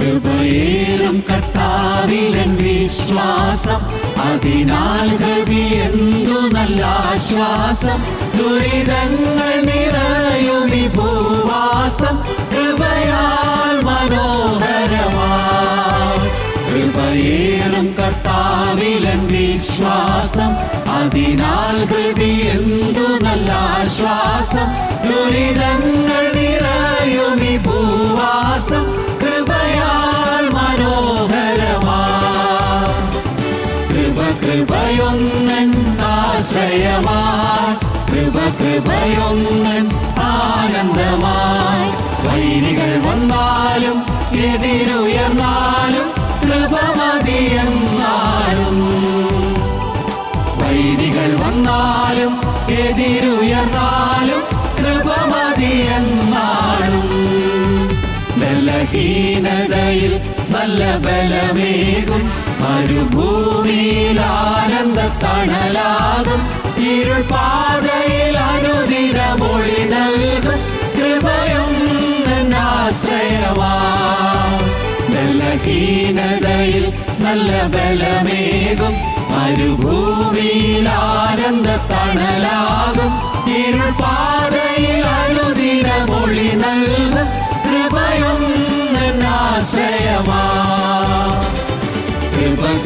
കൃപയേറും കർത്താവിലൻ വിശ്വാസം, അതിനാൽ ഹൃദയെന്തു നല്ല ആശ്വാസം. ദുരിതങ്ങൾ നിറയും ഈ ഭൂവാസം കൃപയാൽ മനോഹരമായി. കൃപയേറും കർത്താവിലൻ വിശ്വാസം, അതിനാൽ ഹൃദയെന്തു നല്ല ആശ്വാസം. ദുരിതങ്ങൾ നിറയും ഈ ഭൂവാസം കൃപയാൽ മനോഹരമായി. കൃപയൊന്നൻ ആശ്രയമായി, കൃപയൊന്നൻ ആനന്ദമായി. വൈരികൾ വന്നാലും എതിരുയർന്നാലും കൃപ മതിയെന്നാലും. വൈരികൾ വന്നാലും എതിരുയർന്നാലും കൃപ മതിയെന്നാലും. ബലഹീനതയിൽ നല്ല ബലമേകും, മരുഭൂമിയിൽ ആനന്ദ തണലാകും. ഇരുൾ പാതയിൽ അനുദിനമൊളി നൽകും കൃപയൊന്നാശ്രയമായി. ബലഹീനതയിൽ നല്ല ബലമേകും, മരുഭൂമിയിൽ ആനന്ദ തണലാകും. ഇരുൾ പാതയിൽ അനുദിനമൊളി നൽകും കൃപയൊന്നാശ്രയമായി.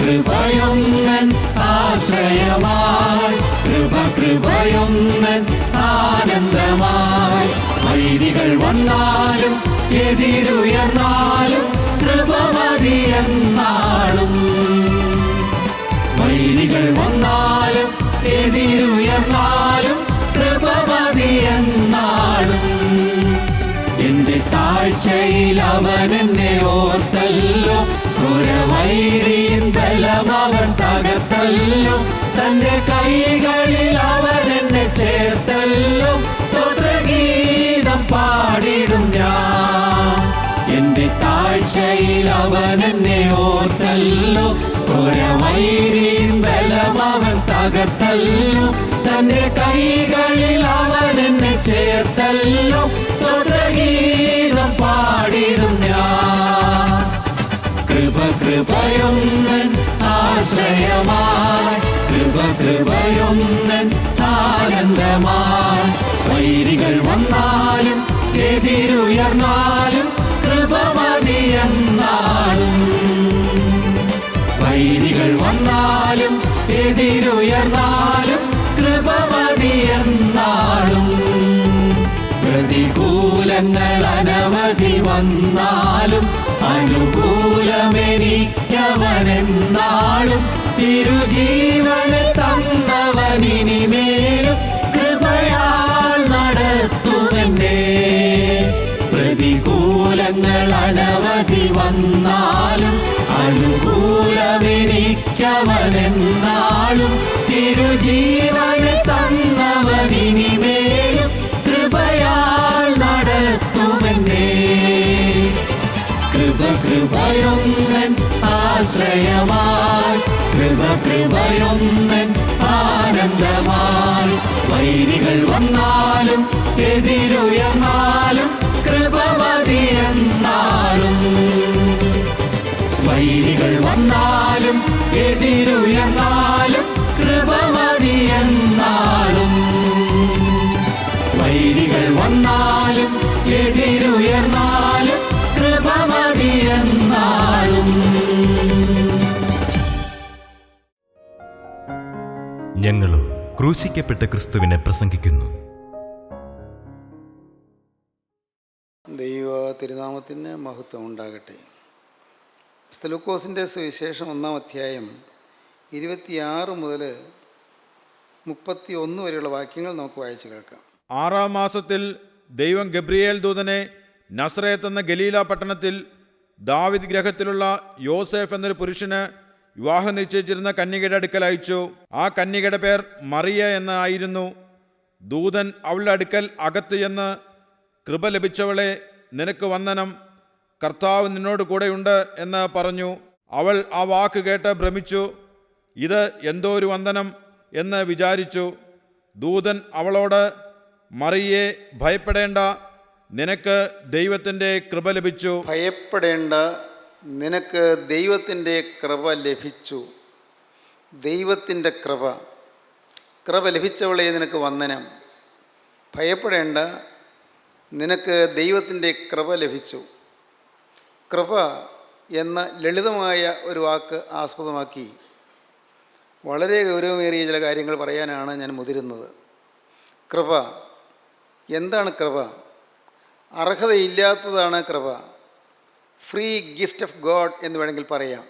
കൃപയൊന്നൻ ആശ്രയമായി, കൃപയൊന്നൻ ആനന്ദമായി. വൈരികൾ വന്നാലും എതിരുയർന്നാലും കൃപ മതിയെന്നാളും. വൈരികൾ വന്നാലും എതിരുയർന്നാലും കൃപ മതിയെന്നാളും. എന്റെ താഴ്ചയിൽ അവൻ എന്നെ ഓർത്തല്ലോ, വൈരിൻ ബലം അവൻ തകർത്തല്ലോ. തന്റെ കൈകളിൽ അവൻ എന്നെ ചേർത്തല്ലോ, സ്തോത്രഗീതം പാടിടും ഞാൻ. എന്റെ താഴ്ചയിൽ അവൻ എന്നെ ഓർത്തല്ലോ, വൈരിൻ ബലം അവൻ തകർത്തല്ലോ. തന്റെ കൈകളിൽ അവൻ എന്നെ ചേർത്തല്ലോ, സ്തോത്രഗീതം പാടിടും ഞാൻ. കൃപയൊന്നൻ ആശ്രയമായി, കൃപയൊന്നൻ ആനന്ദമായി. വൈരികൾ വന്നാലും എതിരുയർന്നാലും കൃപ മതിയെന്നാലും. വൈരികൾ വന്നാലും എതിരുയർന്നാലും കൃപ മതിയെന്നാലും. പ്രതികൂലങ്ങൾ അനവധി വന്നാലും അനുകൂലമെനിക്കവനെന്നാളും. തിരുജീവനെ തന്നവനിനിമേലും കൃപയാൽ നടത്തുമെന്നെ. പ്രതികൂലങ്ങൾ അനവധി വന്നാലും അനുകൂലമെനിക്കവനെന്നാളും. തിരുജീവനെ തന്നവനിനിമേലും കൃപയാൽ നടത്തുമെന്നെ. കൃപയൊന്നൻ ആശ്രയമായി, കൃപയൊന്നൻ ആനന്ദമായി. വൈരികൾ വന്നാലും എതിരുയർന്നാലും കൃപ മതിയെന്നാലും. വൈരികൾ വന്നാലും എതിരുയർന്നാലും കൃപ മതിയെന്നാലും. വൈരികൾ വന്നാലും എതിരുയർന്നാലും കൃപ മതിയെന്നാലും. ഞങ്ങളും ക്രൂശിക്കപ്പെട്ട ക്രിസ്തുവിനെ പ്രസംഗിക്കുന്നു. ദൈവ തിരുനാമത്തിന് മഹത്വം ഉണ്ടാകട്ടെ. ലൂക്കോസിൻ്റെ സുവിശേഷം 1-ാം അധ്യായം 26 മുതൽ 31 വരെയുള്ള വാക്യങ്ങൾ നമുക്ക് വായിച്ചു കേൾക്കാം. 6-ാം മാസത്തിൽ ദൈവം ഗബ്രിയേൽ ദൂതനെ നസ്രയത്ത് എന്ന ഗലീല പട്ടണത്തിൽ ദാവിദ് ഗ്രഹത്തിലുള്ള യോസേഫ് എന്നൊരു പുരുഷന് വിവാഹം നിശ്ചയിച്ചിരുന്ന കന്യകയുടെ അടുക്കൽ അയച്ചു. ആ കന്യകയുടെ പേർ മറിയ എന്നായിരുന്നു. ദൂതൻ അവളുടെ അടുക്കൽ അകത്ത് ചെന്ന്, കൃപ ലഭിച്ചവളെ, നിനക്ക് വന്ദനം, കർത്താവ് നിന്നോട് കൂടെയുണ്ട് എന്ന് പറഞ്ഞു. അവൾ ആ വാക്ക് കേട്ട് ഭ്രമിച്ചു. ഇത് എന്തോ ഒരു വന്ദനം എന്ന് വിചാരിച്ചു. ദൂതൻ അവളോട്, മറിയേ, ഭയപ്പെടേണ്ട, നിനക്ക് ദൈവത്തിൻ്റെ കൃപ ലഭിച്ചു. ഭയപ്പെടേണ്ട, നിനക്ക് ദൈവത്തിൻ്റെ കൃപ ലഭിച്ചു. ദൈവത്തിൻ്റെ കൃപ ലഭിച്ചവളെ നിനക്ക് വന്ദനം. ഭയപ്പെടേണ്ട, നിനക്ക് ദൈവത്തിൻ്റെ കൃപ ലഭിച്ചു. കൃപ എന്ന ലളിതമായ ഒരു വാക്ക് ആസ്പദമാക്കി വളരെ ഗൗരവമേറിയ ചില കാര്യങ്ങൾ പറയാനാണ് ഞാൻ മുതിരുന്നത്. കൃപ എന്താണ്? കൃപ അർഹതയില്ലാത്തതാണ് കൃപ. ഫ്രീ ഗിഫ്റ്റ് ഓഫ് ഗോഡ് എന്ന് വേണമെങ്കിൽ പറയാം.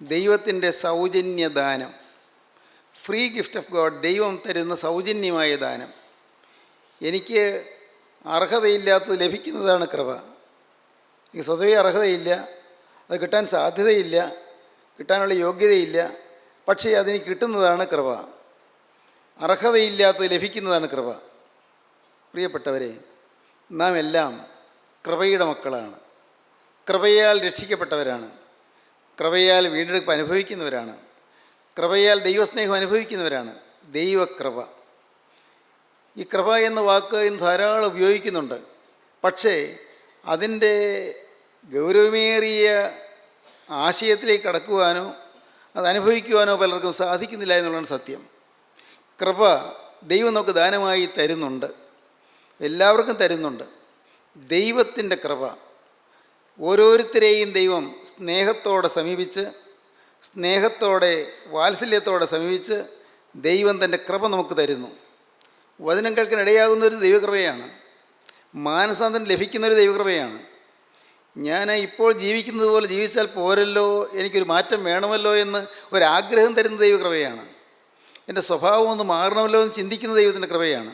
ദൈവത്തിൻ്റെ സൗജന്യദാനം. ഫ്രീ ഗിഫ്റ്റ് ഓഫ് ഗോഡ്, ദൈവം തരുന്ന സൗജന്യമായ ദാനം. എനിക്ക് അർഹതയില്ലാത്തത് ലഭിക്കുന്നതാണ് കൃപ. എനിക്ക് സ്വതവേ അർഹതയില്ല, അത് കിട്ടാൻ സാധ്യതയില്ല, കിട്ടാനുള്ള യോഗ്യതയില്ല. പക്ഷേ അതിന് കിട്ടുന്നതാണ് കൃപ. അർഹതയില്ലാത്തത് ലഭിക്കുന്നതാണ് കൃപ. പ്രിയപ്പെട്ടവരെ, നാം എല്ലാം കൃപയുടെ മക്കളാണ്. കൃപയാൽ രക്ഷിക്കപ്പെട്ടവരാണ്. കൃപയാൽ വീണ്ടെടുപ്പ് അനുഭവിക്കുന്നവരാണ്. കൃപയാൽ ദൈവസ്നേഹം അനുഭവിക്കുന്നവരാണ്. ദൈവകൃപ. ഈ കൃപ എന്ന വാക്ക് ഇന്ന് ധാരാളം ഉപയോഗിക്കുന്നുണ്ട്. പക്ഷേ അതിൻ്റെ ഗൗരവമേറിയ ആശയത്തിലേക്ക് കടക്കുവാനോ അത് അനുഭവിക്കുവാനോ പലർക്കും സാധിക്കുന്നില്ല എന്നുള്ളതാണ് സത്യം. കൃപ ദൈവം നമുക്ക് ദാനമായി തരുന്നുണ്ട്, എല്ലാവർക്കും തരുന്നുണ്ട്. ദൈവത്തിൻ്റെ കൃപ ഓരോരുത്തരെയും ദൈവം സ്നേഹത്തോടെ സമീപിച്ച്, സ്നേഹത്തോടെ വാത്സല്യത്തോടെ സമീപിച്ച് ദൈവം തൻ്റെ കൃപ നമുക്ക് തരുന്നു. വചനം കേൾക്കാൻ ഇടയാകുന്നൊരു ദൈവകൃപയാണ്. മാനസാന്തരം ലഭിക്കുന്നൊരു ദൈവകൃപയാണ്. ഞാൻ ഇപ്പോൾ ജീവിക്കുന്നത് പോലെ ജീവിച്ചാൽ പോരല്ലോ, എനിക്കൊരു മാറ്റം വേണമല്ലോ എന്ന് ഒരാഗ്രഹം തരുന്ന ദൈവകൃപയാണ്. എൻ്റെ സ്വഭാവം ഒന്ന് മാറണമല്ലോ എന്ന് ചിന്തിക്കുന്ന ദൈവത്തിൻ്റെ കൃപയാണ്.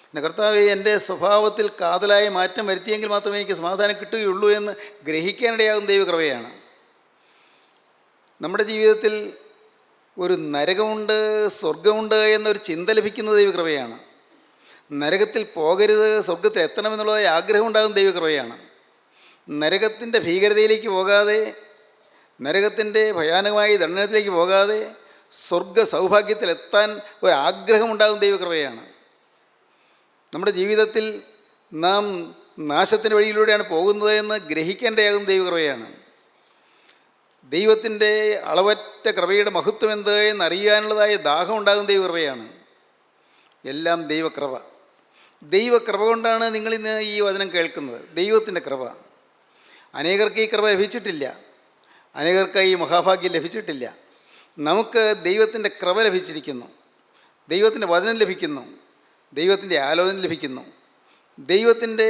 എൻ്റെ കർത്താവേ, എൻ്റെ സ്വഭാവത്തിൽ കാതലായ മാറ്റം വരുത്തിയെങ്കിൽ മാത്രമേ എനിക്ക് സമാധാനം കിട്ടുകയുള്ളൂ എന്ന് ഗ്രഹിക്കാനിടയാകുന്ന ദൈവകൃപയാണ്. നമ്മുടെ ജീവിതത്തിൽ ഒരു നരകമുണ്ട്, സ്വർഗമുണ്ട് എന്നൊരു ചിന്ത ലഭിക്കുന്ന ദൈവകൃപയാണ്. നരകത്തിൽ പോകരുത്, സ്വർഗത്തിൽ എത്തണമെന്നുള്ളതായ ആഗ്രഹം ഉണ്ടാകുന്ന ദൈവകൃപയാണ്. നരകത്തിൻ്റെ ഭീകരതയിലേക്ക് പോകാതെ, നരകത്തിൻ്റെ ഭയാനകമായ ദണ്ഡനത്തിലേക്ക് പോകാതെ സ്വർഗ സൗഭാഗ്യത്തിലെത്താൻ ഒരാഗ്രഹമുണ്ടാകുന്ന ദൈവകൃപയാണ്. നമ്മുടെ ജീവിതത്തിൽ നാം നാശത്തിൻ്റെ വഴിയിലൂടെയാണ് പോകുന്നത് എന്ന് ഗ്രഹിക്കേണ്ടതാകുന്ന ദൈവകൃപയാണ്. ദൈവത്തിൻ്റെ അളവറ്റ കൃപയുടെ മഹത്വം എന്ത് എന്നറിയാനുള്ളതായ ദാഹം ഉണ്ടാകുന്ന ദൈവകൃപയാണ്. എല്ലാം ദൈവകൃപ. ദൈവകൃപ കൊണ്ടാണ് നിങ്ങളിന്ന് ഈ വചനം കേൾക്കുന്നത്. ദൈവത്തിൻ്റെ കൃപ. അനേകർക്ക് ഈ കൃപ ലഭിച്ചിട്ടില്ല, അനേകർക്ക് ഈ മഹാഭാഗ്യം ലഭിച്ചിട്ടില്ല. നമുക്ക് ദൈവത്തിൻ്റെ കൃപ ലഭിച്ചിരിക്കുന്നു. ദൈവത്തിൻ്റെ വചനം ലഭിക്കുന്നു, ദൈവത്തിൻ്റെ ആലോചന ലഭിക്കുന്നു, ദൈവത്തിൻ്റെ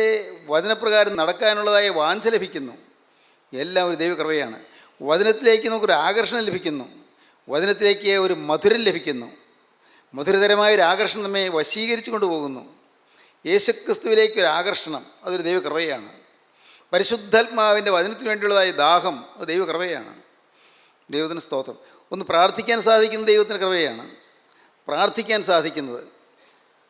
വചനപ്രകാരം നടക്കാനുള്ളതായ വാഞ്ച ലഭിക്കുന്നു. എല്ലാം ഒരു ദൈവകൃപയാണ്. വചനത്തിലേക്ക് നമുക്കൊരു ആകർഷണം ലഭിക്കുന്നു, വചനത്തിലേക്ക് ഒരു മധുരം ലഭിക്കുന്നു. മധുരതരമായൊരു ആകർഷണം നമ്മെ വശീകരിച്ചു കൊണ്ടുപോകുന്നു. യേശുക്രിസ്തുവിലേക്ക് ഒരു ആകർഷണം, അതൊരു ദൈവകൃപയാണ്. പരിശുദ്ധാത്മാവിൻ്റെ വചനത്തിന് വേണ്ടിയുള്ളതായ ദാഹം, അത് ദൈവകൃപയാണ്. ദൈവത്തിന് സ്തോത്രം. ഒന്ന് പ്രാർത്ഥിക്കാൻ സാധിക്കുന്ന ദൈവത്തിന് കൃപയാണ്. പ്രാർത്ഥിക്കാൻ സാധിക്കുന്നത്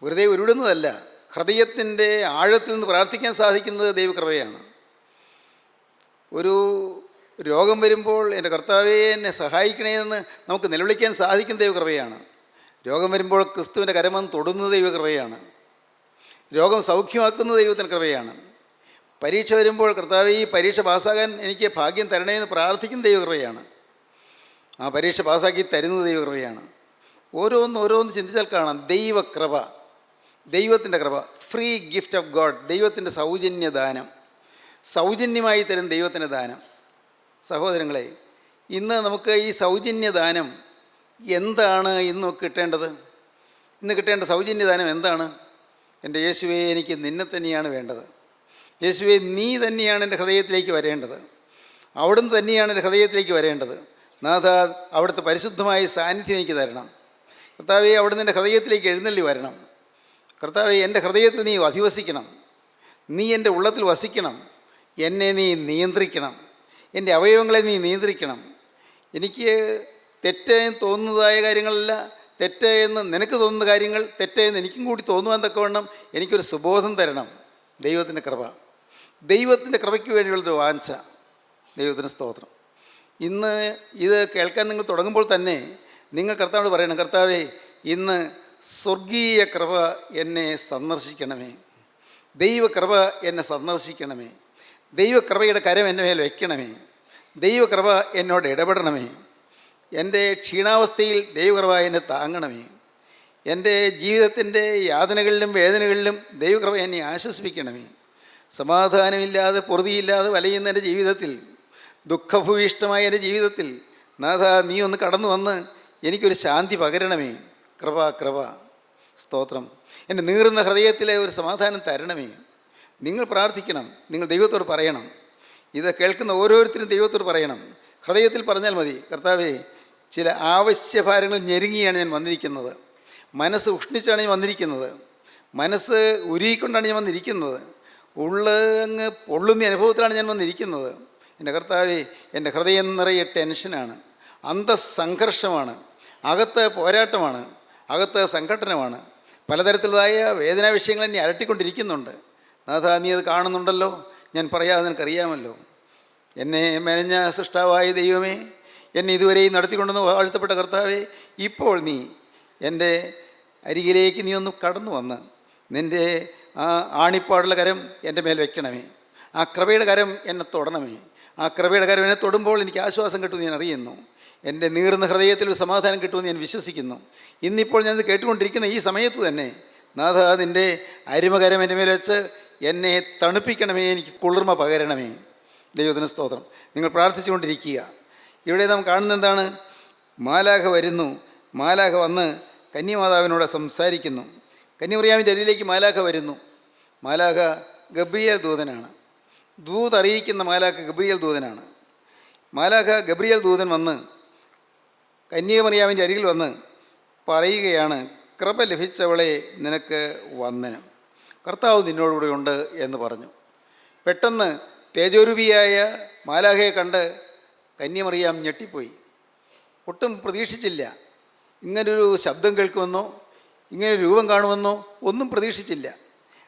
വെറുതെ ഉരുടുന്നതല്ല, ഹൃദയത്തിൻ്റെ ആഴത്തിൽ നിന്ന് പ്രാർത്ഥിക്കാൻ സാധിക്കുന്നത് ദൈവകൃപയാണ്. ഒരു രോഗം വരുമ്പോൾ എൻ്റെ കർത്താവേ എന്നെ സഹായിക്കണേ എന്ന് നമുക്ക് നിലവിളിക്കാൻ സാധിക്കുന്ന ദൈവകൃപയാണ്. രോഗം വരുമ്പോൾ ക്രിസ്തുവിൻ്റെ കരമെന്ന് തൊടുന്നത് ദൈവകൃപയാണ്. രോഗം സൗഖ്യമാക്കുന്ന ദൈവത്തിൻ്റെ കൃപയാണ്. പരീക്ഷ വരുമ്പോൾ കർത്താവേ ഈ പരീക്ഷ പാസ്സാകാൻ എനിക്ക് ഭാഗ്യം തരണേ എന്ന് പ്രാർത്ഥിക്കുന്ന ദൈവകൃപയാണ്. ആ പരീക്ഷ പാസ്സാക്കി തരുന്നത് ദൈവകൃപയാണ്. ഓരോന്ന് ചിന്തിച്ചാൽ കാണാം ദൈവകൃപ, ദൈവത്തിൻ്റെ കൃപ. ഫ്രീ ഗിഫ്റ്റ് ഓഫ് ഗോഡ്, ദൈവത്തിൻ്റെ സൗജന്യദാനം, സൗജന്യമായി തരും ദൈവത്തിൻ്റെ ദാനം. സഹോദരങ്ങളെ, ഇന്ന് നമുക്ക് ഈ സൗജന്യദാനം എന്താണ് ഇന്ന് കിട്ടേണ്ടത്? ഇന്ന് കിട്ടേണ്ട സൗജന്യദാനം എന്താണ്? എൻ്റെ യേശുവേ, എനിക്ക് നിന്നെ തന്നെയാണ് വേണ്ടത്. യേശുവേ, നീ തന്നെയാണ് എൻ്റെ ഹൃദയത്തിലേക്ക് വരേണ്ടത്. അവിടുന്ന് തന്നെയാണ് എൻ്റെ ഹൃദയത്തിലേക്ക് വരേണ്ടത്. നാഥ, അവിടുത്തെ പരിശുദ്ധമായ സാന്നിധ്യം എനിക്ക് തരണം. കർത്താവേ, അവിടുന്ന് എൻ്റെ ഹൃദയത്തിലേക്ക് എഴുന്നള്ളി വരണം. കർത്താവേ, എൻ്റെ ഹൃദയത്തിൽ നീ അധിവസിക്കണം. നീ എൻ്റെ ഉള്ളത്തിൽ വസിക്കണം. എന്നെ നീ നിയന്ത്രിക്കണം. എൻ്റെ അവയവങ്ങളെ നീ നിയന്ത്രിക്കണം. എനിക്ക് തെറ്റെന്ന് തോന്നുന്നതായ കാര്യങ്ങളല്ല, തെറ്റെന്ന് നിനക്ക് തോന്നുന്ന കാര്യങ്ങൾ തെറ്റെന്ന് എനിക്കും കൂടി തോന്നുവാൻ തക്കവണ്ണം എനിക്കൊരു സുബോധം തരണം. ദൈവത്തിൻ്റെ കൃപ, ദൈവത്തിൻ്റെ കൃപയ്ക്ക് വേണ്ടിയുള്ളൊരു വാഞ്ച. ദൈവത്തിന് സ്തോത്രം. ഇന്ന് ഇത് കേൾക്കാൻ നിങ്ങൾ തുടങ്ങുമ്പോൾ തന്നെ നിങ്ങൾ കർത്താവിനോട് പറയണം, കർത്താവേ, ഇന്ന് സ്വർഗീയ കൃപ എന്നെ സന്ദർശിക്കണമേ. ദൈവകൃപ എന്നെ സന്ദർശിക്കണമേ. ദൈവകൃപയുടെ കരം എൻ്റെ മേൽ വയ്ക്കണമേ. ദൈവകൃപ എന്നോട് ഇടപെടണമേ. എൻ്റെ ക്ഷീണാവസ്ഥയിൽ ദൈവകൃപ എന്നെ താങ്ങണമേ. എൻ്റെ ജീവിതത്തിൻ്റെ യാതനകളിലും വേദനകളിലും ദൈവകൃപ എന്നെ ആശ്വസിപ്പിക്കണമേ. സമാധാനമില്ലാതെ പൊറുതിയില്ലാതെ വലയുന്ന എൻ്റെ ജീവിതത്തിൽ, ദുഃഖഭൂയിഷ്ടമായ എൻ്റെ ജീവിതത്തിൽ നാഥ നീ ഒന്ന് കടന്നു വന്ന് എനിക്കൊരു ശാന്തി പകരണമേ. കൃപ കൃപ സ്തോത്രം. എൻ്റെ നീറുന്ന ഹൃദയത്തിലെ ഒരു സമാധാനം തരണമേ. നിങ്ങൾ പ്രാർത്ഥിക്കണം, നിങ്ങൾ ദൈവത്തോട് പറയണം. ഇത് കേൾക്കുന്ന ഓരോരുത്തരും ദൈവത്തോട് പറയണം. ഹൃദയത്തിൽ പറഞ്ഞാൽ മതി, കർത്താവേ ചില ആവശ്യഭാരങ്ങൾ ഞെരുങ്ങിയാണ് ഞാൻ വന്നിരിക്കുന്നത്, മനസ്സ് ഉഷ്ണിച്ചാണ് ഞാൻ വന്നിരിക്കുന്നത്, മനസ്സ് ഉരുകിക്കൊണ്ടാണ് ഞാൻ വന്നിരിക്കുന്നത്, അങ്ങ് പൊള്ളുന്ന അനുഭവത്തിലാണ് ഞാൻ വന്നിരിക്കുന്നത്. എൻ്റെ കർത്താവേ, എൻ്റെ ഹൃദയം നിറയെ ടെൻഷനാണ്, അന്തസ്സംഘർഷമാണ്, അകത്ത് പോരാട്ടമാണ്, അകത്ത് സംഘട്ടനമാണ്, പലതരത്തിലുള്ളതായ വേദനാ വിഷയങ്ങൾ എന്നെ അലട്ടിക്കൊണ്ടിരിക്കുന്നുണ്ട്. നാഥ നീ അത് കാണുന്നുണ്ടല്ലോ, ഞാൻ പറയാതെ നിനക്കറിയാമല്ലോ. എന്നെ മെനഞ്ഞ സൃഷ്ടാവായ ദൈവമേ, എന്നെ ഇതുവരെയും നടത്തിക്കൊണ്ടെന്ന് വാഴ്ത്തപ്പെട്ട കർത്താവേ, ഇപ്പോൾ നീ എൻ്റെ അരികിലേക്ക് നീ ഒന്ന് കടന്നു വന്ന് നിൻ്റെ ആ ആണിപ്പാടുള്ള കരം എൻ്റെ മേൽ വയ്ക്കണമേ. ആ കൃപയുടെ കരം എന്നെ തൊടണമേ. ആ കൃപയുടെ കരം എന്നെ തൊടുമ്പോൾ എനിക്ക് ആശ്വാസം കിട്ടുമെന്ന് ഞാൻ അറിയുന്നു. എൻ്റെ നീറുന്ന ഹൃദയത്തിൽ ഒരു സമാധാനം കിട്ടുമെന്ന് ഞാൻ വിശ്വസിക്കുന്നു. ഇന്നിപ്പോൾ ഞാനിത് കേട്ടുകൊണ്ടിരിക്കുന്ന ഈ സമയത്ത് തന്നെ നാഥ നിൻ്റെ അരിമകരം എൻ്റെ മേൽ വെച്ച് എന്നെ തണുപ്പിക്കണമേ, എനിക്ക് കുളിർമ പകരണമേ. ദൈവത്തിന് സ്തോത്രം. നിങ്ങൾ പ്രാർത്ഥിച്ചുകൊണ്ടിരിക്കുക. ഇവിടെ നാം കാണുന്ന എന്താണ്? മാലാഖ വരുന്നു. മാലാഖ വന്ന് കന്യമാതാവിനോട് സംസാരിക്കുന്നു. കന്യമറിയാമിൻ്റെ അരിയിലേക്ക് മാലാഖ വരുന്നു. മാലാഖ ഗബ്രിയേൽ ദൂതനാണ്. അറിയിക്കുന്ന മാലാഖ ഗബ്രിയേൽ ദൂതനാണ്. മാലാഖ ഗബ്രിയേൽ ദൂതൻ വന്ന് കന്യമറിയാമിൻ്റെ അരികിൽ വന്ന് പറയുകയാണ്, കൃപ ലഭിച്ചവളെ നിനക്ക് വന്ദനം, കർത്താവ് നിന്നോടുകൂടെ ഉണ്ട് എന്ന് പറഞ്ഞു. പെട്ടെന്ന് തേജോരൂപിയായ മാലാഖയെ കണ്ട് കന്യമറിയാം ഞെട്ടിപ്പോയി. ഒട്ടും പ്രതീക്ഷിച്ചില്ല. ഇങ്ങനൊരു ശബ്ദം കേൾക്കുമെന്നോ ഇങ്ങനൊരു രൂപം കാണുമെന്നോ ഒന്നും പ്രതീക്ഷിച്ചില്ല.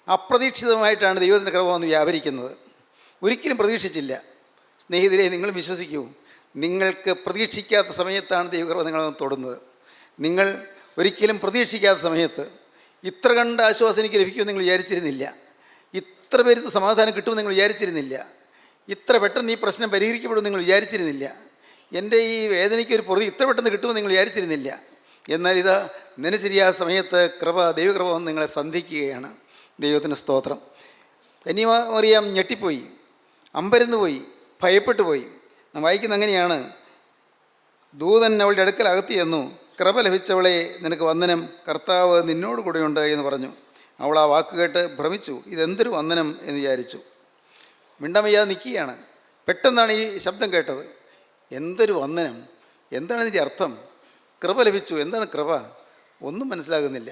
അപ്രതീക്ഷിതമായിട്ടാണ് ദൈവത്തിൻ്റെ കൃപ വന്ന് വ്യാപരിക്കുന്നത്. ഒരിക്കലും പ്രതീക്ഷിച്ചില്ല. സ്നേഹിതരെ, നിങ്ങൾ വിശ്വസിക്കൂ, നിങ്ങൾക്ക് പ്രതീക്ഷിക്കാത്ത സമയത്താണ് ദൈവകൃപ നിങ്ങളെ തൊടുന്നത്. നിങ്ങൾ ഒരിക്കലും പ്രതീക്ഷിക്കാത്ത സമയത്ത് ഇത്ര കണ്ട ആശ്വാസം എനിക്ക് ലഭിക്കുമെന്ന് നിങ്ങൾ വിചാരിച്ചിരുന്നില്ല. ഇത്ര പേരുന്ന സമാധാനം കിട്ടുമെന്ന് നിങ്ങൾ വിചാരിച്ചിരുന്നില്ല. ഇത്ര പെട്ടെന്ന് ഈ പ്രശ്നം പരിഹരിക്കപ്പെടുമെന്ന് നിങ്ങൾ വിചാരിച്ചിരുന്നില്ല. എൻ്റെ ഈ വേദനയ്ക്കൊരു പൊറുതി ഇത്ര പെട്ടെന്ന് കിട്ടുമെന്ന് നിങ്ങൾ വിചാരിച്ചിരുന്നില്ല. എന്നാൽ ഇതാ നനശരിയായ സമയത്ത് ദൈവകൃപ വന്ന് നിങ്ങളെ സന്ധിക്കുകയാണ്. ദൈവത്തിന് സ്തോത്രം. കന്യമറിയാം ഞെട്ടിപ്പോയി, അമ്പരന്ന് പോയി, ഭയപ്പെട്ടു പോയി. നാം വായിക്കുന്ന അങ്ങനെയാണ്, ദൂതൻ അവളുടെ അടുക്കൽ അകത്തി ചെന്നു, കൃപ ലഭിച്ചവളെ നിനക്ക് വന്ദനം, കർത്താവ് നിന്നോട് കൂടെയുണ്ട് എന്ന് പറഞ്ഞു. അവൾ ആ വാക്ക് കേട്ട് ഭ്രമിച്ചു. ഇതെന്തൊരു വന്ദനം എന്ന് വിചാരിച്ചു. മിണ്ടമയ്യാതെ നിൽക്കുകയാണ്. പെട്ടെന്നാണ് ഈ ശബ്ദം കേട്ടത്. എന്തൊരു വന്ദനം, എന്താണ് ഇതിൻ്റെ അർത്ഥം? കൃപ ലഭിച്ചു, എന്താണ് കൃപ? ഒന്നും മനസ്സിലാകുന്നില്ല.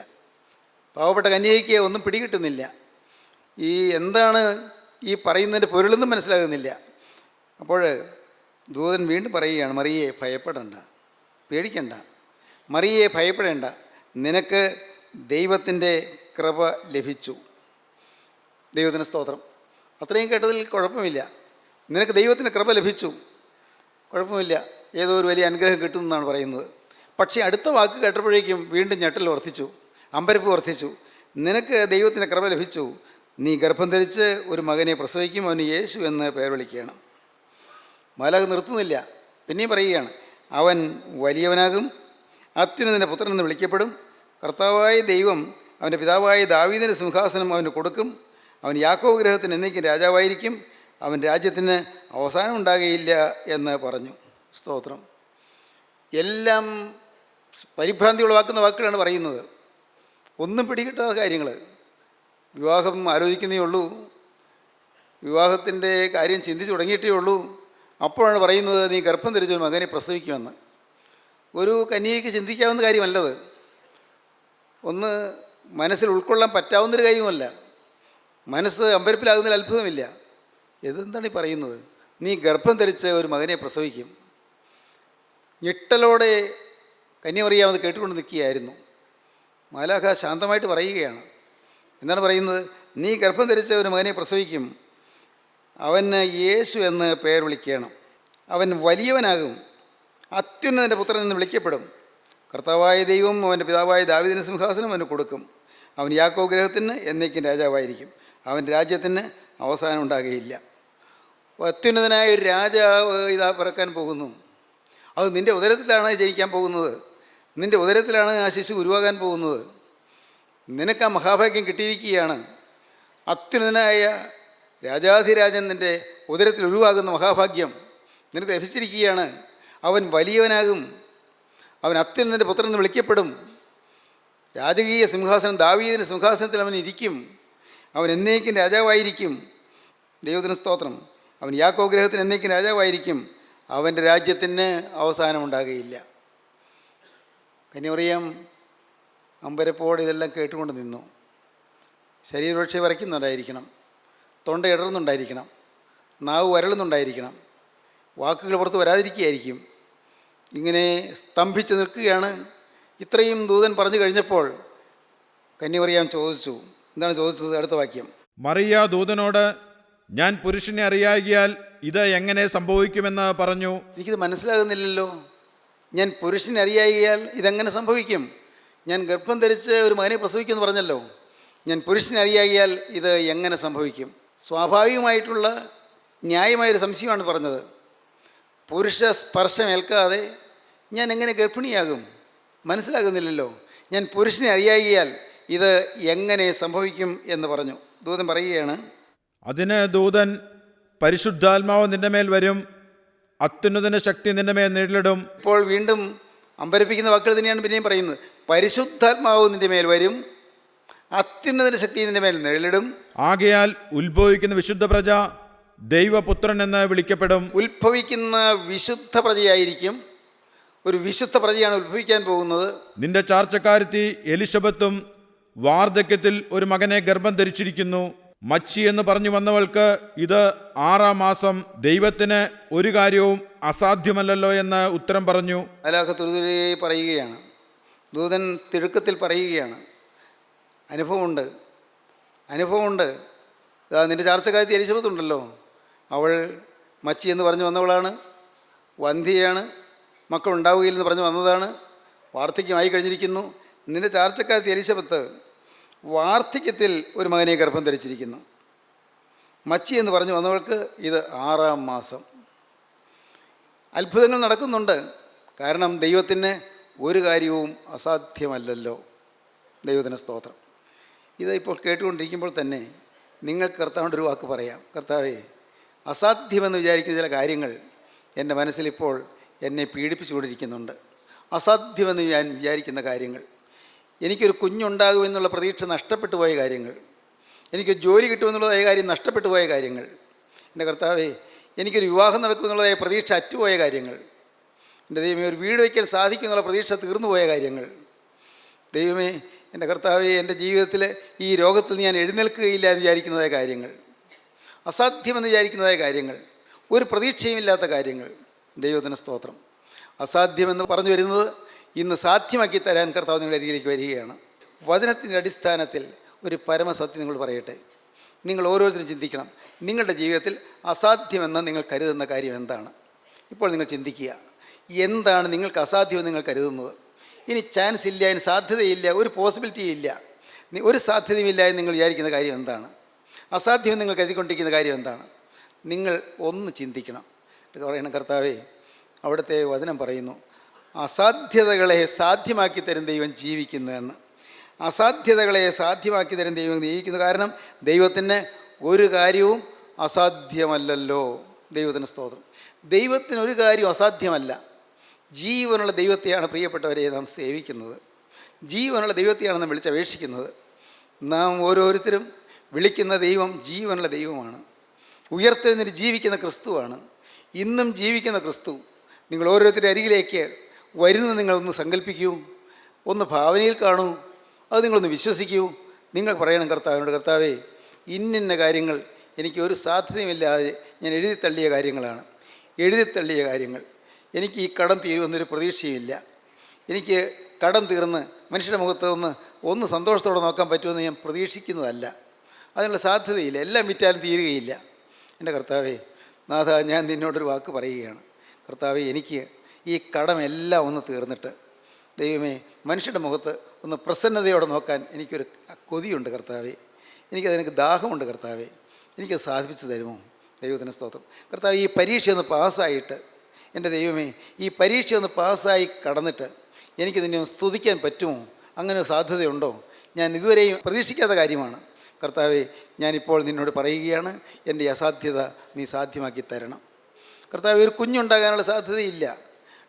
പാവപ്പെട്ട കന്യകയ്ക്ക് ഒന്നും പിടികിട്ടുന്നില്ല. എന്താണ് ഈ പറയുന്നതിൻ്റെ പൊരുളൊന്നും മനസ്സിലാകുന്നില്ല. അപ്പോൾ ദൂതൻ വീണ്ടും പറയുകയാണ്, മറിയെ ഭയപ്പെടേണ്ട, പേടിക്കണ്ട, മറിയെ ഭയപ്പെടേണ്ട, നിനക്ക് ദൈവത്തിൻ്റെ കൃപ ലഭിച്ചു. ദൈവത്തിന് സ്തോത്രം. അത്രയും കേട്ടതിൽ കുഴപ്പമില്ല. നിനക്ക് ദൈവത്തിൻ്റെ കൃപ ലഭിച്ചു, കുഴപ്പമില്ല, ഏതോ ഒരു വലിയ അനുഗ്രഹം കിട്ടുമെന്നാണ് പറയുന്നത്. പക്ഷേ അടുത്ത വാക്ക് കേട്ടപ്പോഴേക്കും വീണ്ടും ഞെട്ടൽ വർദ്ധിച്ചു, അമ്പരപ്പ് വർദ്ധിച്ചു. നിനക്ക് ദൈവത്തിൻ്റെ കൃപ ലഭിച്ചു, നീ ഗർഭം ധരിച്ച് ഒരു മകനെ പ്രസവിക്കും, അവന് യേശു എന്ന് പേർ വിളിക്കണം. മാലാഖ നിർത്തുന്നില്ല, പിന്നെയും പറയുകയാണ്, അവൻ വലിയവനാകും, അത്യുന്നതൻ്റെ പുത്രൻ എന്ന് വിളിക്കപ്പെടും, കർത്താവായ ദൈവം അവൻ്റെ പിതാവായ ദാവീദിൻ്റെ സിംഹാസനം അവന് കൊടുക്കും, അവൻ യാക്കോബ് ഗൃഹത്തിന് എന്നേക്കും രാജാവായിരിക്കും, അവൻ രാജ്യത്തിന് അവസാനം ഉണ്ടാകുകയില്ല എന്ന് പറഞ്ഞു. സ്തോത്രം. എല്ലാം പരിഭ്രാന്തി ഉളവാക്കുന്ന വാക്കുകളാണ് പറയുന്നത്. ഒന്നും പിടികിട്ടാത്ത കാര്യങ്ങൾ. വിവാഹം ആലോചിക്കുന്നേ ഉള്ളൂ, വിവാഹത്തിൻ്റെ കാര്യം ചിന്തിച്ച് തുടങ്ങിയിട്ടേ ഉള്ളൂ, അപ്പോഴാണ് പറയുന്നത് നീ ഗർഭം ധരിച്ചൊരു മകനെ പ്രസവിക്കുമെന്ന്. ഒരു കന്യകയ്ക്ക് ചിന്തിക്കാവുന്ന കാര്യമല്ലത്. ഒന്ന് മനസ്സിൽ ഉൾക്കൊള്ളാൻ പറ്റാവുന്നൊരു കാര്യമല്ല. മനസ്സ് അമ്പരപ്പിലാകുന്നതിൽ അത്ഭുതമില്ല. ഇതെന്താണ് ഈ പറയുന്നത്? നീ ഗർഭം ധരിച്ച് ഒരു മകനെ പ്രസവിക്കും. ഞെട്ടലോടെ കന്യമറിയാമത് കേട്ടുകൊണ്ട് നിൽക്കുകയായിരുന്നു. മാലാഖ ശാന്തമായിട്ട് പറയുകയാണ്. എന്താണ് പറയുന്നത്? നീ ഗർഭം ധരിച്ച ഒരു മകനെ പ്രസവിക്കും, അവന് യേശു എന്ന് പേർ വിളിക്കണം, അവൻ വലിയവനാകും, അത്യുന്നതൻ്റെ പുത്രൻ എന്ന് വിളിക്കപ്പെടും, കർത്താവായ ദൈവം അവൻ്റെ പിതാവായ ദാവീദിന് സിംഹാസനം അവന് കൊടുക്കും, അവൻ യാക്കോബ് ഗൃഹത്തിന് എന്നേക്കും രാജാവായിരിക്കും, അവൻ രാജ്യത്തിന് അവസാനം ഉണ്ടാകുകയില്ല. അത്യുന്നതനായ ഒരു രാജാവ് ഇതാ പിറക്കാൻ പോകുന്നു. അത് നിൻ്റെ ഉദരത്തിലാണ് ജനിക്കാൻ പോകുന്നത്. നിൻ്റെ ഉദരത്തിലാണ് ആ ശിശു ഉരുവാകാൻ പോകുന്നത്. നിനക്ക് ആ മഹാഭാഗ്യം കിട്ടിയിരിക്കുകയാണ്. അത്യുന്നതനായ രാജാധിരാജൻ നിൻ്റെ ഉദരത്തിൽ ഉരുവാകുന്ന മഹാഭാഗ്യം നിനക്ക് ലഭിച്ചിരിക്കുകയാണ്. അവൻ വലിയവനാകും. അവൻ അത്യുന്നതൻ്റെ പുത്രൻ എന്ന് വിളിക്കപ്പെടും. രാജകീയ സിംഹാസനം, ദാവീദിൻ്റെ സിംഹാസനത്തിൽ അവൻ ഇരിക്കും. അവൻ എന്നേക്കും രാജാവായിരിക്കും. ദൈവത്തിന് സ്തോത്രം. അവൻ യാക്കോബ് ഗൃഹത്തിന് എന്നേക്കും രാജാവായിരിക്കും. അവൻ്റെ രാജ്യത്തിന് അവസാനമുണ്ടാകുകയില്ല. കന്യമറിയാം അമ്പരപ്പോടെ ഇതെല്ലാം കേട്ടുകൊണ്ട് നിന്നു. ശരീരപക്ഷെ വരയ്ക്കുന്നുണ്ടായിരിക്കണം, തൊണ്ട ഇടറുന്നുണ്ടായിരിക്കണം, നാവ് വരളുന്നുണ്ടായിരിക്കണം, വാക്കുകൾ പുറത്ത് വരാതിരിക്കുകയായിരിക്കും. ഇങ്ങനെ സ്തംഭിച്ച് നിൽക്കുകയാണ്. ഇത്രയും ദൂതൻ പറഞ്ഞു കഴിഞ്ഞപ്പോൾ കന്യമറിയാം ചോദിച്ചു. എന്താണ് ചോദിച്ചത്? അടുത്ത വാക്യം. മറിയ ദൂതനോട്, ഞാൻ പുരുഷനെ അറിയാകിയാൽ ഇത് എങ്ങനെ സംഭവിക്കുമെന്ന് പറഞ്ഞു. എനിക്കിത് മനസ്സിലാകുന്നില്ലല്ലോ. ഞാൻ പുരുഷനെ അറിയാകിയാൽ ഇതെങ്ങനെ സംഭവിക്കും? ഞാൻ ഗർഭം ധരിച്ച് ഒരു മകനെ പ്രസവിക്കുമെന്ന് പറഞ്ഞല്ലോ. ഞാൻ പുരുഷനെ അറിയാകിയാൽ ഇത് എങ്ങനെ സംഭവിക്കും? സ്വാഭാവികമായിട്ടുള്ള ന്യായമായൊരു സംശയമാണ് പറഞ്ഞത്. പുരുഷ സ്പർശം ഏൽക്കാതെ ഞാൻ എങ്ങനെ ഗർഭിണിയാകും? മനസ്സിലാകുന്നില്ലല്ലോ. ഞാൻ പുരുഷനെ അറിയാകിയാൽ ഇത് എങ്ങനെ സംഭവിക്കും എന്ന് പറഞ്ഞു. ദൂതൻ പറയുകയാണ്, അതിന് ദൂതൻ, പരിശുദ്ധാത്മാവ് നിന്റെ മേൽ വരും, അത്യുന്നതന്റെ ശക്തി നിന്റെ മേൽ നിഴലിടും. ഇപ്പോൾ വീണ്ടും അമ്പരപ്പിക്കുന്ന വാക്കുകൾ തന്നെയാണ് പിന്നെയും പറയുന്നത്. പരിശുദ്ധാത്മാവ് നിന്റെ മേൽ വരും, അത്യുന്നതന്റെ ശക്തി നിന്റെ മേൽ നിഴലിടും. ആകയാൽ ഉത്ഭവിക്കുന്ന വിശുദ്ധ പ്രജ ദൈവപുത്രൻ എന്ന് വിളിക്കപ്പെടും. ഉത്ഭവിക്കുന്ന വിശുദ്ധ പ്രജയായിരിക്കും. ഒരു വിശുദ്ധ പ്രജയാണ് ഉത്ഭവിക്കാൻ പോകുന്നത്. നിന്റെ ചാർച്ചക്കാരത്തി എലിശബത്തും വാർദ്ധക്യത്തിൽ ഒരു മകനെ ഗർഭം ധരിച്ചിരിക്കുന്നു. മച്ചി എന്ന് പറഞ്ഞു വന്നവൾക്ക് ഇത് 6-ാം മാസം. ദൈവത്തിന് ഒരു കാര്യവും അസാധ്യമല്ലല്ലോ എന്ന് ഉത്തരം പറഞ്ഞു. അലാഖ തുരുതുരെ പറയുകയാണ്. ദൂതൻ തിടുക്കത്തിൽ പറയുകയാണ്, അനുഭവമുണ്ട്. നിൻ്റെ ചാർച്ചക്കാരത്തി എലിശബത്തുണ്ടല്ലോ, അവൾ മച്ചി എന്ന് പറഞ്ഞു വന്നവളാണ്, വന്ധ്യയാണ്, മക്കളുണ്ടാവുകയില്ലെന്ന് പറഞ്ഞു വന്നതാണ്, വാർദ്ധക്യമായി കഴിഞ്ഞിരിക്കുന്നു. നിൻ്റെ ചാർച്ചക്കാരത്തി എലിശബത്ത് വാർദ്ധക്യത്തിൽ ഒരു മകനെ ഗർഭം ധരിച്ചിരിക്കുന്നു. മച്ചി എന്ന് പറഞ്ഞു വന്നവൾക്ക് ഇത് 6-ാം മാസം. അത്ഭുതങ്ങൾ നടക്കുന്നുണ്ട്. കാരണം ദൈവത്തിന് ഒരു കാര്യവും അസാധ്യമല്ലല്ലോ. ദൈവത്തിന് സ്തോത്രം. ഇത് ഇപ്പോൾ കേട്ടുകൊണ്ടിരിക്കുമ്പോൾ തന്നെ നിങ്ങൾക്ക് കർത്താവിൻ്റെ ഒരു വാക്ക് പറയാം. കർത്താവേ, അസാധ്യമെന്ന് വിചാരിക്കുന്ന ചില കാര്യങ്ങൾ എൻ്റെ മനസ്സിലിപ്പോൾ എന്നെ പീഡിപ്പിച്ചുകൊണ്ടിരിക്കുന്നുണ്ട്. അസാധ്യമെന്ന് ഞാൻ വിചാരിക്കുന്ന കാര്യങ്ങൾ, എനിക്കൊരു കുഞ്ഞുണ്ടാകുമെന്നുള്ള പ്രതീക്ഷ നഷ്ടപ്പെട്ടു പോയ കാര്യങ്ങൾ, എനിക്ക് ജോലി കിട്ടുമെന്നുള്ളതായ കാര്യം നഷ്ടപ്പെട്ടു പോയ കാര്യങ്ങൾ, എൻ്റെ കർത്താവേ, എനിക്കൊരു വിവാഹം നടക്കുമെന്നുള്ളതായ പ്രതീക്ഷ അറ്റുപോയ കാര്യങ്ങൾ, എൻ്റെ ദൈവമേ, ഒരു വീട് വയ്ക്കാൻ സാധിക്കുമെന്നുള്ള പ്രതീക്ഷ തീർന്നു പോയ കാര്യങ്ങൾ, ദൈവമേ, എൻ്റെ കർത്താവേ, എൻ്റെ ജീവിതത്തിൽ ഈ രോഗത്തിൽ ഞാൻ എഴുന്നേൽക്കുകയില്ല എന്ന് വിചാരിക്കുന്നതായ കാര്യങ്ങൾ, അസാധ്യമെന്ന് വിചാരിക്കുന്നതായ കാര്യങ്ങൾ, ഒരു പ്രതീക്ഷയുമില്ലാത്ത കാര്യങ്ങൾ. ദൈവത്തിന് സ്തോത്രം. അസാധ്യമെന്ന് പറഞ്ഞു വരുന്നത് ഇന്ന് സാധ്യമാക്കി തരാൻ കർത്താവ് നിങ്ങളുടെ അരികിലേക്ക് വരികയാണ്. വചനത്തിൻ്റെ അടിസ്ഥാനത്തിൽ ഒരു പരമസത്യം നിങ്ങൾ പറയട്ടെ. നിങ്ങൾ ഓരോരുത്തരും ചിന്തിക്കണം, നിങ്ങളുടെ ജീവിതത്തിൽ അസാധ്യമെന്ന് നിങ്ങൾ കരുതുന്ന കാര്യം എന്താണ്? ഇപ്പോൾ നിങ്ങൾ ചിന്തിക്കുക, എന്താണ് നിങ്ങൾക്ക് അസാധ്യമെന്ന് നിങ്ങൾ കരുതുന്നത്? ഇനി ചാൻസ് ഇല്ല, ഇനി സാധ്യതയില്ല, ഒരു പോസിബിലിറ്റി ഇല്ല, ഒരു സാധ്യതയുമില്ല എന്ന് നിങ്ങൾ വിചാരിക്കുന്ന കാര്യം എന്താണ്? അസാധ്യമെന്ന് നിങ്ങൾ കരുതിക്കൊണ്ടിരിക്കുന്ന കാര്യം എന്താണ്? നിങ്ങൾ ഒന്ന് ചിന്തിക്കണം. പറയണം, കർത്താവേ, അവിടുത്തെ വചനം പറയുന്നു, അസാധ്യതകളെ സാധ്യമാക്കി തരും ദൈവം ജീവിക്കുന്നു എന്ന്. അസാധ്യതകളെ സാധ്യമാക്കി തരും ദൈവം ജീവിക്കുന്നു. കാരണം ദൈവത്തിന് ഒരു കാര്യവും അസാധ്യമല്ലല്ലോ. ദൈവത്തിന് സ്തോത്രം. ദൈവത്തിന് ഒരു കാര്യവും അസാധ്യമല്ല. ജീവനുള്ള ദൈവത്തെയാണ് പ്രിയപ്പെട്ടവരെ നാം സേവിക്കുന്നത്. ജീവനുള്ള ദൈവത്തെയാണ് നാം വിളിച്ചപേക്ഷിക്കുന്നത്. നാം ഓരോരുത്തരും വിളിക്കുന്ന ദൈവം ജീവനുള്ള ദൈവമാണ്. ഉയർത്തെഴുന്നേറ്റ് ജീവിക്കുന്ന ക്രിസ്തുവാണ്. ഇന്നും ജീവിക്കുന്ന ക്രിസ്തു നിങ്ങൾ ഓരോരുത്തരുടെ അരികിലേക്ക് വരുന്നത് നിങ്ങളൊന്ന് സങ്കല്പിക്കൂ, ഒന്ന് ഭാവനയിൽ കാണൂ, അത് നിങ്ങളൊന്ന് വിശ്വസിക്കൂ. നിങ്ങൾ പറയണം കർത്താവിനോട്, കർത്താവേ, ഇന്നിന്ന കാര്യങ്ങൾ എനിക്ക് ഒരു സാധ്യതയുമില്ലാതെ ഞാൻ എഴുതിത്തള്ളിയ കാര്യങ്ങളാണ്, എഴുതിത്തള്ളിയ കാര്യങ്ങൾ. എനിക്ക് ഈ കടം തീരുമെന്നൊരു പ്രതീക്ഷയുമില്ല. എനിക്ക് കടം തീർന്ന് മനുഷ്യരുടെ മുഖത്ത് ഒന്ന് സന്തോഷത്തോടെ നോക്കാൻ പറ്റുമെന്ന് ഞാൻ പ്രതീക്ഷിക്കുന്നതല്ല. അതിനുള്ള സാധ്യതയില്ല. എല്ലാം വിറ്റാലും തീരുകയില്ല. എൻ്റെ കർത്താവേ, നാഥ, ഞാൻ നിന്നോടൊരു വാക്ക് പറയുകയാണ്. കർത്താവേ, എനിക്ക് ഈ കടമെല്ലാം ഒന്ന് തീർന്നിട്ട് ദൈവമേ, മനുഷ്യരുടെ മുഖത്ത് ഒന്ന് പ്രസന്നതയോടെ നോക്കാൻ എനിക്കൊരു കൊതിയുണ്ട് കർത്താവേ. എനിക്കതിനൊക്കെ ദാഹമുണ്ട് കർത്താവേ. എനിക്കത് സാധിപ്പിച്ചു തരുമോ? ദൈവത്തിന് സ്തോത്രം. കർത്താവ്, ഈ പരീക്ഷ ഒന്ന് പാസ്സായിട്ട്, എൻ്റെ ദൈവമേ, ഈ പരീക്ഷ ഒന്ന് പാസ്സായി കടന്നിട്ട് എനിക്ക് നിന്നെ ഒന്ന് സ്തുതിക്കാൻ പറ്റുമോ? അങ്ങനെ സാധ്യതയുണ്ടോ? ഞാൻ ഇതുവരെയും പ്രതീക്ഷിക്കാത്ത കാര്യമാണ്. കർത്താവെ, ഞാനിപ്പോൾ നിന്നോട് പറയുകയാണ്, എൻ്റെ അസാധ്യത നീ സാധ്യമാക്കി തരണം. കർത്താവെ, ഒരു കുഞ്ഞുണ്ടാകാനുള്ള സാധ്യതയില്ല.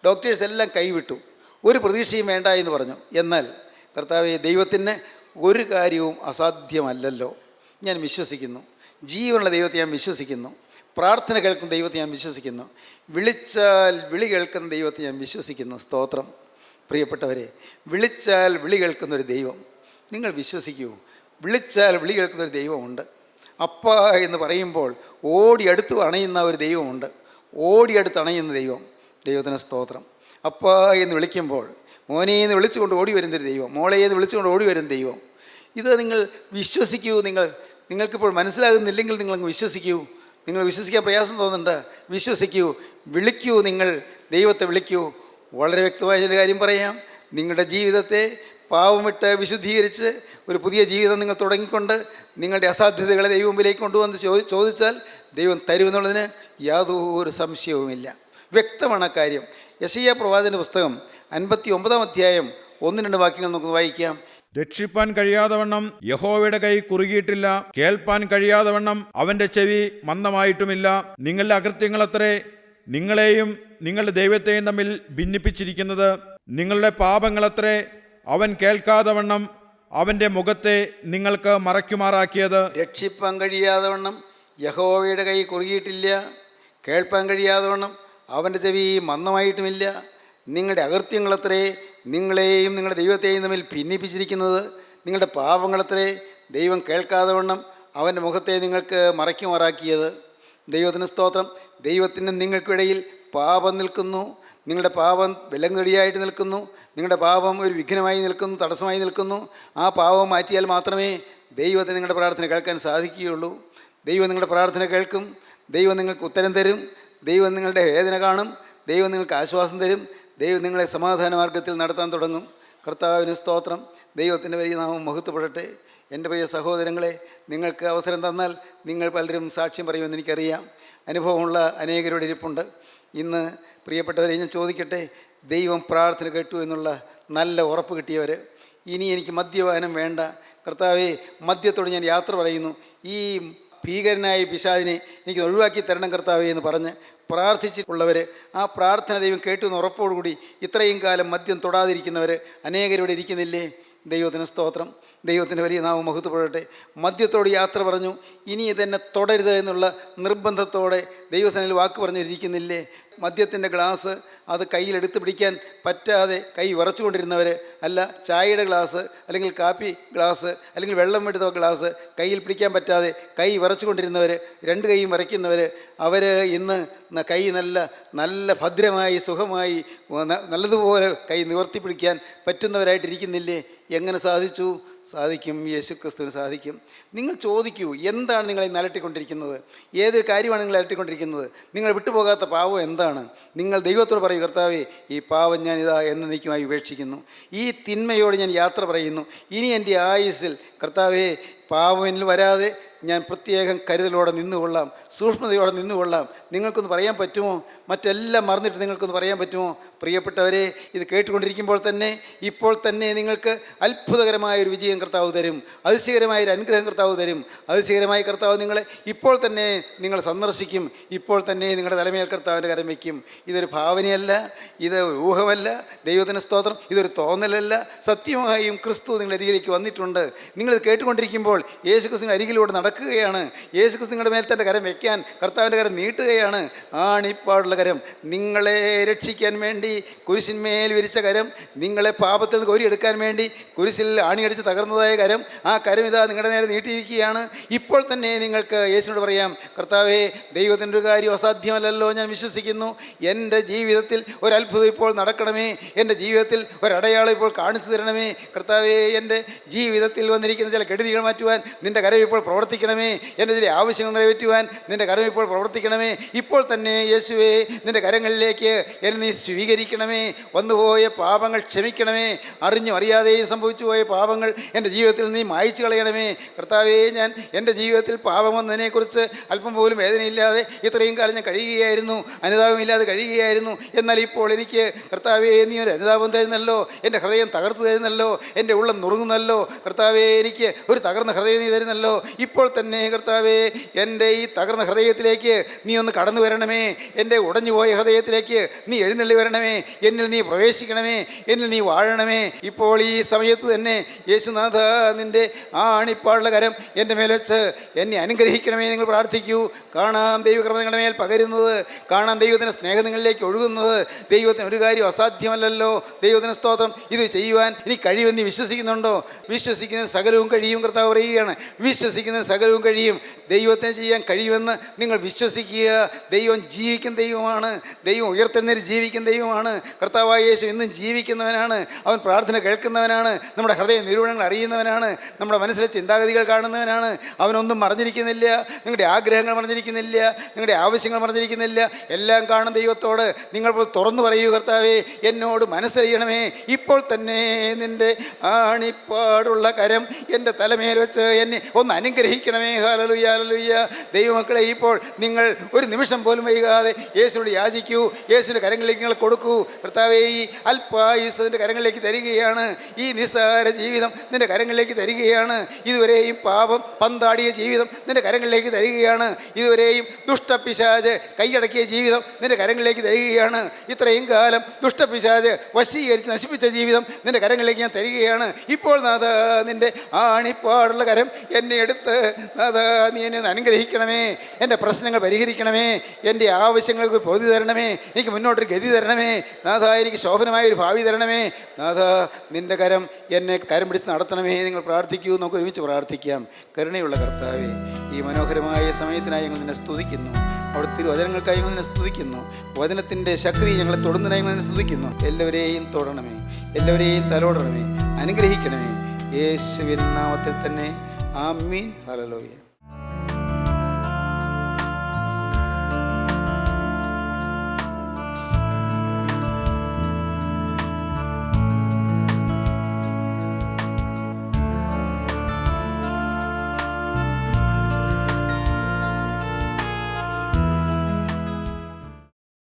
ഡോക്ടേഴ്സ് എല്ലാം കൈവിട്ടു, ഒരു പ്രതീക്ഷയും വേണ്ട എന്ന് പറഞ്ഞു. എന്നാൽ കർത്താവെ, ദൈവത്തിന് ഒരു കാര്യവും അസാധ്യമല്ലല്ലോ. ഞാൻ വിശ്വസിക്കുന്നു. ജീവനുള്ള ദൈവത്തെ ഞാൻ വിശ്വസിക്കുന്നു. പ്രാർത്ഥന കേൾക്കുന്ന ദൈവത്തെ ഞാൻ വിശ്വസിക്കുന്നു. വിളിച്ചാൽ വിളി കേൾക്കുന്ന ദൈവത്തെ ഞാൻ വിശ്വസിക്കുന്നു. സ്തോത്രം. പ്രിയപ്പെട്ടവരെ, വിളിച്ചാൽ വിളി കേൾക്കുന്നൊരു ദൈവം നിങ്ങൾ വിശ്വസിക്കൂ. വിളിച്ചാൽ വിളി കേൾക്കുന്നൊരു ദൈവമുണ്ട്. അപ്പ എന്ന് പറയുമ്പോൾ ഓടിയടുത്ത് അണയുന്ന ഒരു ദൈവമുണ്ട്. ഓടിയടുത്ത് അണയുന്ന ദൈവം. ദൈവത്തിന് സ്തോത്രം. അപ്പ എന്ന് വിളിക്കുമ്പോൾ മോനെന്ന് വിളിച്ചുകൊണ്ട് ഓടി വരുന്നൊരു ദൈവം, മോളെന്ന് വിളിച്ചുകൊണ്ട് ഓടി വരുന്ന ദൈവം. ഇത് നിങ്ങൾ വിശ്വസിക്കൂ. നിങ്ങൾക്കിപ്പോൾ മനസ്സിലാകുന്നില്ലെങ്കിൽ നിങ്ങളങ്ങ് വിശ്വസിക്കൂ. നിങ്ങൾ വിശ്വസിക്കാൻ പ്രയാസം തോന്നുന്നുണ്ട്, വിശ്വസിക്കൂ. വിളിക്കൂ, നിങ്ങൾ ദൈവത്തെ വിളിക്കൂ. വളരെ വ്യക്തമായ ഒരു കാര്യം പറയാം. നിങ്ങളുടെ ജീവിതത്തെ പാവമിട്ട് വിശുദ്ധീകരിച്ച് ഒരു പുതിയ ജീവിതം നിങ്ങൾ തുടങ്ങിക്കൊണ്ട് നിങ്ങളുടെ അസാധ്യതകളെ ദൈവം മുമ്പിലേക്ക് കൊണ്ടുവന്ന് ചോദിച്ചാൽ ദൈവം തരുമെന്നുള്ളതിന് യാതൊരു സംശയവുമില്ല. വ്യക്തമാണ് കാര്യം. യെശയ്യാ പ്രവാചകന്റെ പുസ്തകം 59 അധ്യായം 1-2 വാക്യങ്ങൾ നമുക്ക് വായിക്കാം. രക്ഷിപ്പാൻ കഴിയാതവണ്ണം യഹോവയുടെ കൈ കുറുകിയിട്ടില്ല, കേൾപ്പാൻ കഴിയാതവണ്ണം അവൻ്റെ ചെവി മന്ദമായിട്ടുമില്ല. നിങ്ങളുടെ അകൃത്യങ്ങളത്രേ നിങ്ങളെയും നിങ്ങളുടെ ദൈവത്തെയും തമ്മിൽ ഭിന്നിപ്പിച്ചിരിക്കുന്നത്. നിങ്ങളുടെ പാപങ്ങളത്രേ അവൻ കേൾക്കാതവണ്ണം അവൻ്റെ മുഖത്തെ നിങ്ങൾക്ക് മറയ്ക്കുമാറാക്കിയത്. രക്ഷിപ്പാൻ കഴിയാതവണ്ണം യഹോവയുടെ കൈ കുറുകിയിട്ടില്ല, കേൾപ്പാൻ കഴിയാതവണ്ണം അവൻ്റെ ചെവി മന്ദമായിട്ടുമില്ല. നിങ്ങളുടെ അകൃത്യങ്ങളത്രേ നിങ്ങളെയും നിങ്ങളുടെ ദൈവത്തെയും തമ്മിൽ ഭിന്നിപ്പിച്ചിരിക്കുന്നത്. നിങ്ങളുടെ പാപങ്ങളത്രേ ദൈവം കേൾക്കാതവണ്ണം അവൻ്റെ മുഖത്തെ നിങ്ങൾക്ക് മറയ്ക്കുമാറാക്കിയത്. ദൈവത്തിന് സ്തോത്രം. ദൈവത്തിനും നിങ്ങൾക്കിടയിൽ പാപം നിൽക്കുന്നു. നിങ്ങളുടെ പാപം വിലങ്ങടിയായിട്ട് നിൽക്കുന്നു. നിങ്ങളുടെ പാപം ഒരു വിഘ്നമായി നിൽക്കുന്നു, തടസ്സമായി നിൽക്കുന്നു. ആ പാപം മാറ്റിയാൽ മാത്രമേ ദൈവത്തിന് നിങ്ങളുടെ പ്രാർത്ഥന കേൾക്കാൻ സാധിക്കുകയുള്ളൂ. ദൈവം നിങ്ങളുടെ പ്രാർത്ഥന കേൾക്കും. ദൈവം നിങ്ങൾക്ക് ഉത്തരം തരും. ദൈവം നിങ്ങളുടെ വേദന കാണും. ദൈവം നിങ്ങൾക്ക് ആശ്വാസം തരും. ദൈവം നിങ്ങളെ സമാധാന മാർഗത്തിൽ നടത്താൻ തുടങ്ങും. കർത്താവിന് സ്തോത്രം. ദൈവത്തിൻ്റെ വലിയ നാമം മഹത്വപ്പെടട്ടെ. എൻ്റെ പ്രിയ സഹോദരങ്ങളെ, നിങ്ങൾക്ക് അവസരം തന്നാൽ നിങ്ങൾ പലരും സാക്ഷ്യം പറയുമെന്ന് എനിക്കറിയാം. അനുഭവമുള്ള അനേകരുടെ ഇരിപ്പുണ്ട്. ഇന്ന് പ്രിയപ്പെട്ടവരെ ഞാൻ ചോദിക്കട്ടെ, ദൈവം പ്രാർത്ഥന കേട്ടു എന്നുള്ള നല്ല ഉറപ്പ് കിട്ടിയവർ, ഇനി എനിക്ക് മദ്യപാനം വേണ്ട, കർത്താവേ മദ്യത്തോട് ഞാൻ യാത്ര പറയുന്നു, ഈ ഭീകരനായ പിശാചിനെ എനിക്ക് ഒഴിവാക്കി തരണം കർത്താവേ എന്ന് പറഞ്ഞ് പ്രാർത്ഥിച്ചിട്ടുള്ളവർ, ആ പ്രാർത്ഥന ദൈവം കേട്ടു എന്ന് ഉറപ്പോടുകൂടി ഇത്രയും കാലം മദ്യം തൊടാതിരിക്കുന്നവർ അനേകരിവിടെ ഇരിക്കുന്നില്ലേ? ദൈവത്തിന് സ്തോത്രം. ദൈവത്തിൻ്റെ വലിയ നാമം മഹത്വപ്പെടട്ടെ. മദ്യത്തോട് യാത്ര പറഞ്ഞു, ഇനി ഇതെന്നെ തുടരുത് എന്നുള്ള നിർബന്ധത്തോടെ ദൈവസേനയിൽ വാക്ക് പറഞ്ഞിരിക്കുന്നില്ലേ? മദ്യത്തിൻ്റെ ഗ്ലാസ് അത് കയ്യിലെടുത്ത് പിടിക്കാൻ പറ്റാതെ കൈ വിറച്ചുകൊണ്ടിരുന്നവർ, അല്ല ചായയുടെ ഗ്ലാസ് അല്ലെങ്കിൽ കാപ്പി ഗ്ലാസ് അല്ലെങ്കിൽ വെള്ളം എടുത്ത ഗ്ലാസ് കയ്യിൽ പിടിക്കാൻ പറ്റാതെ കൈ വിറച്ചുകൊണ്ടിരുന്നവർ, രണ്ട് കൈയും വിറയ്ക്കുന്നവർ, അവർ ഇന്ന് കൈ നല്ല ഭദ്രമായി സുഖമായി നല്ലതുപോലെ കൈ നിവർത്തി പിടിക്കാൻ പറ്റുന്നവരായിട്ടിരിക്കുന്നില്ലേ? എങ്ങനെ സാധിച്ചു? സാധിക്കും. യേശുക്രിസ്തുവിന് സാധിക്കും. നിങ്ങൾ ചോദിക്കൂ, എന്താണ് നിങ്ങളെ അലട്ടിക്കൊണ്ടിരിക്കുന്നത്? ഏതൊരു കാര്യമാണ് നിങ്ങൾ അലട്ടിക്കൊണ്ടിരിക്കുന്നത്? നിങ്ങൾ വിട്ടുപോകാത്ത പാവം എന്താണ്? നിങ്ങൾ ദൈവത്തോട് പറയൂ, കർത്താവേ ഈ പാവം ഞാനിതാ എന്നേക്കുമായി ഉപേക്ഷിക്കുന്നു, ഈ തിന്മയോട് ഞാൻ യാത്ര പറയുന്നു. ഇനി എൻ്റെ ആയുസ്സിൽ കർത്താവേ പാവം എന്നിൽ വരാതെ ഞാൻ പ്രത്യേകം കരുതലോടെ നിന്നുകൊള്ളാം, സൂക്ഷ്മതയോടെ നിന്നുകൊള്ളാം. നിങ്ങൾക്കൊന്ന് പറയാൻ പറ്റുമോ? മറ്റെല്ലാം മറന്നിട്ട് നിങ്ങൾക്കൊന്ന് പറയാൻ പറ്റുമോ? പ്രിയപ്പെട്ടവരെ, ഇത് കേട്ടുകൊണ്ടിരിക്കുമ്പോൾ തന്നെ ഇപ്പോൾ തന്നെ നിങ്ങൾക്ക് അത്ഭുതകരമായ ഒരു വിജയം കർത്താവ് തരും. അതിശയകരമായൊരു അനുഗ്രഹം കർത്താവ് തരും. അതിശയകരമായ കർത്താവ് നിങ്ങളെ ഇപ്പോൾ തന്നെ നിങ്ങൾ സന്ദർശിക്കും. ഇപ്പോൾ തന്നെ നിങ്ങളുടെ തലമേൽ കർത്താവിൻ്റെ കരം വയ്ക്കും. ഇതൊരു ഭാവനയല്ല, ഇത് ഊഹമല്ല. ദൈവത്തിന് സ്തോത്രം. ഇതൊരു തോന്നലല്ല. സത്യമായും ക്രിസ്തു നിങ്ങളുടെ അരികിലേക്ക് വന്നിട്ടുണ്ട്. നിങ്ങളിത് കേട്ടുകൊണ്ടിരിക്കുമ്പോൾ യേശുക്രിസ്തു നിങ്ങളുടെ അരികിലൂടെ നടക്കുകയാണ്. യേശുക്രിസ്തു നിങ്ങളുടെ മേൽ തൻ്റെ കരം വയ്ക്കാൻ കർത്താവിൻ്റെ കരം നീട്ടുകയാണ്. ആണിപ്പാടുള്ള കരം, നിങ്ങളെ രക്ഷിക്കാൻ വേണ്ടി കുരിശിന്മേൽ വിരിച്ച കരം, നിങ്ങളെ പാപത്തിൽ നിന്ന് കോരിയെടുക്കാൻ വേണ്ടി കുരിശിൽ ആണിയടിച്ച് തകർന്നതായ കരം, ആ കരം ഇതാ നിങ്ങളുടെ നേരെ നീട്ടിയിരിക്കുകയാണ്. ഇപ്പോൾ തന്നെ നിങ്ങൾക്ക് യേശുവിനോട് പറയാം, കർത്താവേ ദൈവത്തിൻ്റെ ഒരു കാര്യം അസാധ്യമല്ലല്ലോ, ഞാൻ വിശ്വസിക്കുന്നു. എൻ്റെ ജീവിതത്തിൽ ഒരത്ഭുതം ഇപ്പോൾ നടക്കണമേ. എൻ്റെ ജീവിതത്തിൽ ഒരടയാളം ഇപ്പോൾ കാണിച്ചു തരണമേ. കർത്താവേ എൻ്റെ ജീവിതത്തിൽ വന്നിരിക്കുന്ന ചില കെടുതികൾ മാറ്റുവാൻ നിൻ്റെ കരം ഇപ്പോൾ പ്രവർത്തിക്കും പ്രവർത്തിക്കണമേ. എൻ്റെ ചില ആവശ്യങ്ങൾ നിറവേറ്റുവാൻ നിൻ്റെ കരം ഇപ്പോൾ പ്രവർത്തിക്കണമേ. ഇപ്പോൾ തന്നെ യേശുവേ, നിൻ്റെ കരങ്ങളിലേക്ക് എന്നെ നീ സ്വീകരിക്കണമേ. വന്നുപോയ പാപങ്ങൾ ക്ഷമിക്കണമേ. അറിഞ്ഞും അറിയാതെയും സംഭവിച്ചു പോയ പാപങ്ങൾ എൻ്റെ ജീവിതത്തിൽ നീ മായ്ച്ചു കളയണമേ. കർത്താവേ, ഞാൻ എൻ്റെ ജീവിതത്തിൽ പാപം വന്നതിനെക്കുറിച്ച് അല്പം പോലും വേദനയില്ലാതെ ഇത്രയും കാലം ഞാൻ കഴിയുകയായിരുന്നു, അനുതാപമില്ലാതെ കഴിയുകയായിരുന്നു. എന്നാൽ ഇപ്പോൾ എനിക്ക് കർത്താവേ, നീ ഒരു അനുതാപം തരുന്നല്ലോ, എൻ്റെ ഹൃദയം തകർത്ത് തരുന്നല്ലോ, എൻ്റെ ഉള്ളം നുറുങ്ങുന്നല്ലോ. കർത്താവേ, എനിക്ക് ഒരു തകർന്ന ഹൃദയം നീ തരുന്നല്ലോ. ഇപ്പോൾ തന്നെ കർത്താവേ, എൻ്റെ ഈ തകർന്ന ഹൃദയത്തിലേക്ക് നീ ഒന്ന് കടന്നു വരണമേ. എൻ്റെ ഉടഞ്ഞുപോയ ഹൃദയത്തിലേക്ക് നീ എഴുന്നള്ളി വരണമേ. എന്നിൽ നീ പ്രവേശിക്കണമേ, എന്നിൽ നീ വാഴണമേ. ഇപ്പോൾ ഈ സമയത്ത് തന്നെ യേശുനാഥ, നിൻ്റെ ആണിപ്പാടുള്ള കരം എൻ്റെ മേൽ വെച്ച് എന്നെ അനുഗ്രഹിക്കണമേ. നിങ്ങൾ പ്രാർത്ഥിക്കൂ. കാണാം ദൈവകൃപ നിങ്ങളുടെ മേൽ പകരുന്നത്, കാണാം ദൈവത്തിൻ്റെ സ്നേഹം നിങ്ങളിലേക്ക് ഒഴുകുന്നത്. ദൈവത്തിന് ഒരു കാര്യം അസാധ്യമല്ലല്ലോ. ദൈവത്തിന് സ്തോത്രം. ഇത് ചെയ്യുവാൻ ഇനി കഴിയുമെന്ന് വിശ്വസിക്കുന്നുണ്ടോ? വിശ്വസിക്കുന്ന സകലവും കഴിയും. കർത്താവ് പറയുകയാണ്, വിശ്വസിക്കുന്ന സകലവും കഴിയും. ദൈവത്തിന് ചെയ്യാൻ കഴിയുമെന്ന് നിങ്ങൾ വിശ്വസിക്കുക. ദൈവം ജീവിക്കുന്ന ദൈവമാണ്. ദൈവം ഉയർത്തെഴുന്നേറ്റ് ജീവിക്കുന്ന ദൈവമാണ്. കർത്താവായ യേശു ഇന്നും ജീവിക്കുന്നവനാണ്. അവൻ പ്രാർത്ഥന കേൾക്കുന്നവനാണ്. നമ്മുടെ ഹൃദയ നിരൂപണങ്ങൾ അറിയുന്നവനാണ്. നമ്മുടെ മനസ്സിലെ ചിന്താഗതികൾ കാണുന്നവനാണ്. അവനൊന്നും മറഞ്ഞിരിക്കുന്നില്ല. നിങ്ങളുടെ ആഗ്രഹങ്ങൾ മറഞ്ഞിരിക്കുന്നില്ല, നിങ്ങളുടെ ആവശ്യങ്ങൾ മറഞ്ഞിരിക്കുന്നില്ല. എല്ലാം കാണും ദൈവത്തോട് നിങ്ങൾ തുറന്നു പറയൂ, കർത്താവേ, എന്നോട് മനസ്സറിയണമേ. ഇപ്പോൾ തന്നെ നിൻ്റെ ആണിപ്പാടുള്ള കരം എൻ്റെ തലമേൽ വെച്ച് എന്നെ ഒന്ന് അനുഗ്രഹിക്കണമേ. Hallelujah, hallelujah. ദൈവമക്കളെ, ഇപ്പോൾ നിങ്ങൾ ഒരു നിമിഷം പോലും വൈകാതെ യേശുവിനോട് യാചിക്കൂ. യേശുവിൻ്റെ കരങ്ങളിലേക്ക് നിങ്ങൾ കൊടുക്കൂ. കർത്താവേ, ഈ അല്പായുസിൻ്റെ കരങ്ങളിലേക്ക് തരികയാണ്. ഈ നിസ്സാര ജീവിതം നിൻ്റെ കരങ്ങളിലേക്ക് തരികയാണ്. ഇതുവരെയും പാപം പന്താടിയ ജീവിതം നിൻ്റെ കരങ്ങളിലേക്ക് തരികയാണ്. ഇതുവരെയും ദുഷ്ടപിശാച് കൈയടക്കിയ ജീവിതം നിൻ്റെ കരങ്ങളിലേക്ക് തരികയാണ്. ഇത്രയും കാലം ദുഷ്ടപിശാച് വശീകരിച്ച് നശിപ്പിച്ച ജീവിതം നിൻ്റെ കരങ്ങളിലേക്ക് ഞാൻ തരികയാണ്. ഇപ്പോൾ നാഥ, നിൻ്റെ ആണിപ്പാടുള്ള കരം എന്നെ എടുത്ത് നാഥ, നീ എന്നെ ഒന്ന് അനുഗ്രഹിക്കണമേ. എൻ്റെ പ്രശ്നങ്ങൾ പരിഹരിക്കണമേ. എൻ്റെ ആവശ്യങ്ങൾക്ക് പൊറുതി തരണമേ. എനിക്ക് മുന്നോട്ടൊരു ഗതി തരണമേ. നാഥ, എനിക്ക് ശോഭനമായൊരു ഭാവി തരണമേ. നാഥ, നിൻ്റെ കരം എന്നെ കരം പിടിച്ച് നടത്തണമേ. നിങ്ങൾ പ്രാർത്ഥിക്കൂ. നമുക്ക് ഒരുമിച്ച് പ്രാർത്ഥിക്കാം. കരുണയുള്ള കർത്താവേ, ഈ മനോഹരമായ സമയത്തിനായി ഞങ്ങൾ നിന്നെ സ്തുതിക്കുന്നു. അവിടെ തിരുവചനങ്ങൾക്കായി ഞങ്ങൾ നിന്നെ സ്തുതിക്കുന്നു. വചനത്തിൻ്റെ ശക്തി ഞങ്ങളെ തൊടുന്നതിനായി ഞങ്ങൾ നിന്നെ സ്തുതിക്കുന്നു. എല്ലാവരെയും തൊടണമേ, എല്ലാവരെയും തലോടണമേ, അനുഗ്രഹിക്കണമേ. യേശുവിൻ നാമത്തിൽ തന്നെ. ആമീൻ. ഹല്ലേലൂയ.